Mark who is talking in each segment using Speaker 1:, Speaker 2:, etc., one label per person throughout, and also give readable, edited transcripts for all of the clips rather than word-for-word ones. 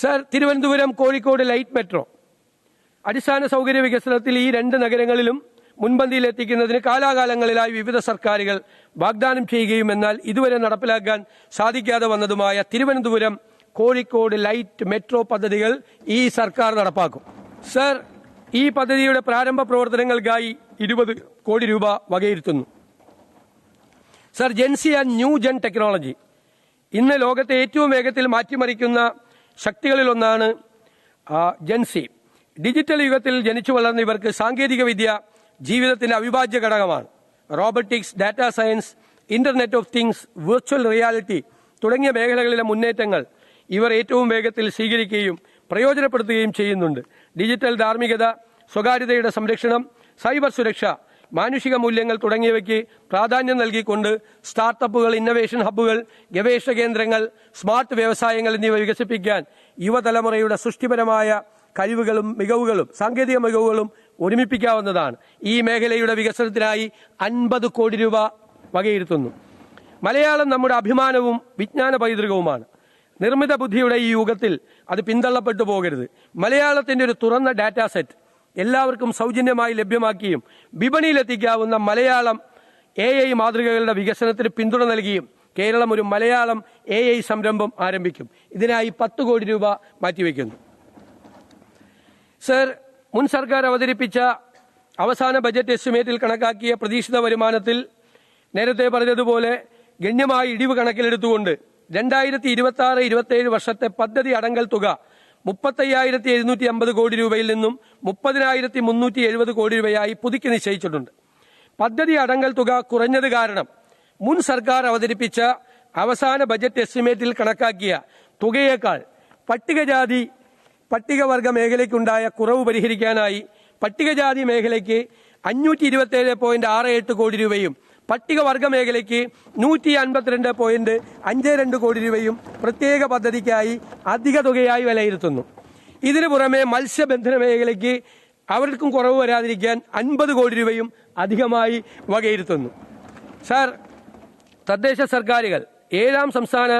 Speaker 1: Sir, Thiruvananthapuram Kozhikode light metro അടിസ്ഥാന സൗകര്യ വികസനത്തിൽ ഈ രണ്ട് നഗരങ്ങളിലും മുൻപന്തിയിലെത്തിക്കുന്നതിന് കാലാകാലങ്ങളിലായി വിവിധ സർക്കാരുകൾ വാഗ്ദാനം ചെയ്യുകയും എന്നാൽ ഇതുവരെ നടപ്പിലാക്കാൻ സാധിക്കാതെ വന്നതുമായ തിരുവനന്തപുരം കോഴിക്കോട് ലൈറ്റ് മെട്രോ പദ്ധതികൾ ഈ സർക്കാർ നടപ്പാക്കും. സർ, ഈ പദ്ധതിയുടെ പ്രാരംഭ പ്രവർത്തനങ്ങൾക്കായി 20 കോടി രൂപ വകയിരുത്തുന്നു. Sir, Gen Z and new gen technology ഇന്ന് ലോകത്തെ ഏറ്റവും വേഗത്തിൽ മാറ്റിമറിക്കുന്ന ശക്തികളിലൊന്നാണ് ജെൻസി. ഡിജിറ്റൽ യുഗത്തിൽ ജനിച്ചു വളർന്ന ഇവർക്ക് സാങ്കേതിക വിദ്യ ജീവിതത്തിന്റെ അവിഭാജ്യ ഘടകമാണ്. Robotics, data science, internet of things, virtual reality തുടങ്ങിയ മേഖലകളിലെ മുന്നേറ്റങ്ങൾ ഇവർ ഏറ്റവും വേഗത്തിൽ സ്വീകരിക്കുകയും പ്രയോജനപ്പെടുത്തുകയും ചെയ്യുന്നുണ്ട്. ഡിജിറ്റൽ ധാർമ്മികത, സ്വകാര്യതയുടെ സംരക്ഷണം, സൈബർ സുരക്ഷ, മാനുഷിക മൂല്യങ്ങൾ തുടങ്ങിയവയ്ക്ക് പ്രാധാന്യം നൽകിക്കൊണ്ട് സ്റ്റാർട്ടപ്പുകൾ, ഇന്നവേഷൻ ഹബ്ബുകൾ, ഗവേഷണ കേന്ദ്രങ്ങൾ, സ്മാർട്ട് വ്യവസായങ്ങൾ എന്നിവ വികസിപ്പിക്കാൻ യുവതലമുറയുടെ സൃഷ്ടിപരമായ കഴിവുകളും മികവുകളും സാങ്കേതിക മികവുകളും ഒരുമിപ്പിക്കാവുന്നതാണ്. ഈ മേഖലയുടെ വികസനത്തിനായി 50 കോടി രൂപ വകയിരുത്തുന്നു. മലയാളം നമ്മുടെ അഭിമാനവും വിജ്ഞാന പൈതൃകവുമാണ്. നിർമ്മിത ബുദ്ധിയുടെ ഈ യുഗത്തിൽ അത് പിന്തള്ളപ്പെട്ടു പോകരുത്. മലയാളത്തിന്റെ ഒരു തുറന്ന ഡാറ്റാ സെറ്റ് എല്ലാവർക്കും സൗജന്യമായി ലഭ്യമാക്കിയും വിപണിയിലെത്തിക്കാവുന്ന മലയാളം AI മാതൃകകളുടെ വികസനത്തിന് പിന്തുണ നൽകിയും കേരളം ഒരു മലയാളം AI സംരംഭം ആരംഭിക്കും. ഇതിനായി 10 കോടി രൂപ മാറ്റിവെക്കുന്നു. സർ, മുൻ സർക്കാർ അവതരിപ്പിച്ച അവസാന ബജറ്റ് എസ്റ്റിമേറ്റിൽ കണക്കാക്കിയ പ്രതീക്ഷിത വരുമാനത്തിൽ നേരത്തെ പറഞ്ഞതുപോലെ ഗണ്യമായ ഇടിവ് കണക്കിലെടുത്തുകൊണ്ട് 2026-27 വർഷത്തെ പദ്ധതി അടങ്കൽ തുക 35,750 കോടി രൂപയിൽ നിന്നും 30,370 കോടി രൂപയായി പുതുക്കി നിശ്ചയിച്ചിട്ടുണ്ട്. പദ്ധതി അടങ്കൽ തുക കുറഞ്ഞത് കാരണം മുൻ സർക്കാർ അവതരിപ്പിച്ച അവസാന ബജറ്റ് എസ്റ്റിമേറ്റിൽ കണക്കാക്കിയ തുകയേക്കാൾ പട്ടികവർഗ മേഖലയ്ക്കുണ്ടായ കുറവ് പരിഹരിക്കാനായി പട്ടികജാതി മേഖലയ്ക്ക് 527.68 കോടി രൂപയും പട്ടികവർഗ മേഖലയ്ക്ക് 152.52 കോടി രൂപയും പ്രത്യേക പദ്ധതിക്കായി അധിക തുകയായി വിലയിരുത്തുന്നു. ഇതിനു പുറമെ മത്സ്യബന്ധന മേഖലയ്ക്ക് അവർക്കും കുറവ് വരാതിരിക്കാൻ 50 കോടി രൂപയും അധികമായി വകയിരുത്തുന്നു. സർ, തദ്ദേശ സർക്കാരുകൾ 7ാം സംസ്ഥാന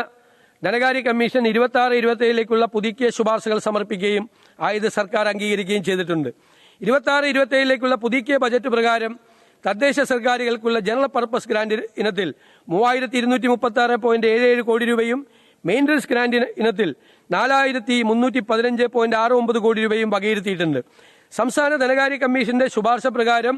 Speaker 1: ധനകാര്യ കമ്മീഷൻ 26-27ലേക്കുള്ള പുതുക്കിയ ശുപാർശകൾ സമർപ്പിക്കുകയും ആയത് സർക്കാർ അംഗീകരിക്കുകയും ചെയ്തിട്ടുണ്ട്. 26-27ലേക്കുള്ള പുതുക്കിയ ബജറ്റ് പ്രകാരം തദ്ദേശ സർക്കാരുകൾക്കുള്ള ജനറൽ പർപ്പസ് ഗ്രാന്റ് ഇനത്തിൽ 3,236.77 കോടി രൂപയും മെയിൻ്റനൻസ് ഗ്രാന്റ് ഇനത്തിൽ 4,315.69 കോടി രൂപയും വകയിരുത്തിയിട്ടുണ്ട്. സംസ്ഥാന ധനകാര്യ കമ്മീഷന്റെ ശുപാർശ പ്രകാരം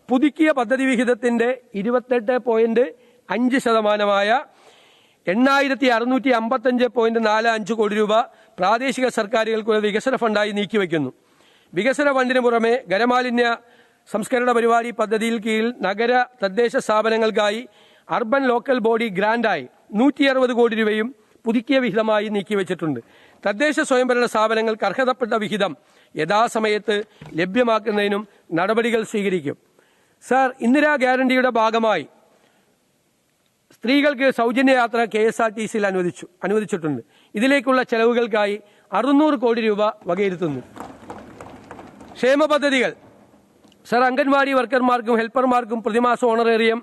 Speaker 1: പുതുക്കിയ പദ്ധതി വിഹിതത്തിന്റെ 28.5% 8,655.45 കോടി രൂപ പ്രാദേശിക സർക്കാരുകൾക്കുള്ള വികസന ഫണ്ടായി നീക്കിവെക്കുന്നു. വികസന ഫണ്ടിന് പുറമെ ഖരമാലിന്യ സംസ്കരണ പരിപാടി പദ്ധതിയിൽ കീഴിൽ നഗര തദ്ദേശ സ്ഥാപനങ്ങൾക്കായി അർബൻ ലോക്കൽ ബോഡി ഗ്രാന്റായി 160 കോടി രൂപയും പുതുക്കിയ വിഹിതമായി നീക്കിവെച്ചിട്ടുണ്ട്. തദ്ദേശ സ്വയംഭരണ സ്ഥാപനങ്ങൾക്ക് അർഹതപ്പെട്ട വിഹിതം യഥാസമയത്ത് ലഭ്യമാക്കുന്നതിനും നടപടികൾ സ്വീകരിക്കും. സർ, ഇന്ദിരാ ഗ്യാരണ്ടിയുടെ ഭാഗമായി സ്ത്രീകൾക്ക് സൗജന്യ യാത്ര KSRTCയിൽ അനുവദിച്ചിട്ടുണ്ട്. ഇതിലേക്കുള്ള ചെലവുകൾക്കായി 600 കോടി രൂപ വകയിരുത്തുന്നു. ക്ഷേമ പദ്ധതികൾ. സർ, അംഗൻവാടി വർക്കർമാർക്കും ഹെൽപ്പർമാർക്കും പ്രതിമാസ ഓണറേറിയം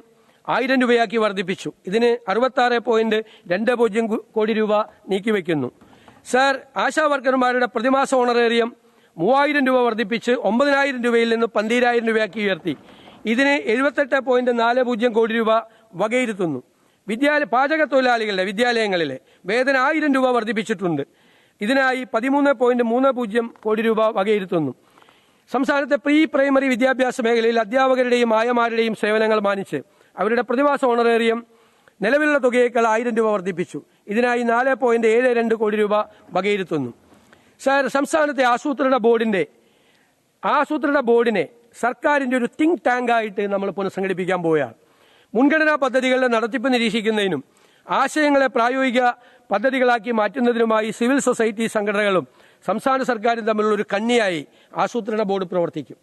Speaker 1: 1000 രൂപയാക്കി വർദ്ധിപ്പിച്ചു. ഇതിന് 66.20 കോടി രൂപ നീക്കിവെക്കുന്നു. സർ, ആശാ വർക്കർമാരുടെ പ്രതിമാസ ഓണറേറിയം 3000 രൂപ വർദ്ധിപ്പിച്ച് 9000 രൂപയിൽ നിന്ന് 12,000 രൂപയാക്കി ഉയർത്തി. ഇതിന് 78.40 കോടി രൂപ വകയിരുത്തുന്നു. പാചക തൊഴിലാളികളുടെ വിദ്യാലയങ്ങളിലെ വേതനം 1000 രൂപ വർദ്ധിപ്പിച്ചിട്ടുണ്ട്. ഇതിനായി 13.30 കോടി രൂപ വകയിരുത്തുന്നു. സംസ്ഥാനത്തെ പ്രീ പ്രൈമറി വിദ്യാഭ്യാസ മേഖലയിൽ അധ്യാപകരുടെയും ആയമാരുടെയും സേവനങ്ങൾ മാനിച്ച് അവരുടെ പ്രതിമാസ ഓണറേറിയം നിലവിലുള്ള തുകയേക്കാൾ 1000 രൂപ വർദ്ധിപ്പിച്ചു. ഇതിനായി 4.72 കോടി രൂപ വകയിരുത്തുന്നു. സർ, സംസ്ഥാനത്തെ ആസൂത്രണ ബോർഡിനെ സർക്കാരിന്റെ ഒരു തിങ്ക് ടാങ്ക് ആയിട്ട് നമ്മൾ പുനഃസംഘടിപ്പിക്കാൻ പോവുകയാണ്. മുൻഗണനാ പദ്ധതികളുടെ നടത്തിപ്പ് നിരീക്ഷിക്കുന്നതിനും ആശയങ്ങളെ പ്രായോഗിക പദ്ധതികളാക്കി മാറ്റുന്നതിനുമായി സിവിൽ സൊസൈറ്റി സംഘടനകളും സംസ്ഥാന സർക്കാരും തമ്മിലുള്ള ഒരു കണ്ണിയായി ആസൂത്രണ ബോർഡ് പ്രവർത്തിക്കും.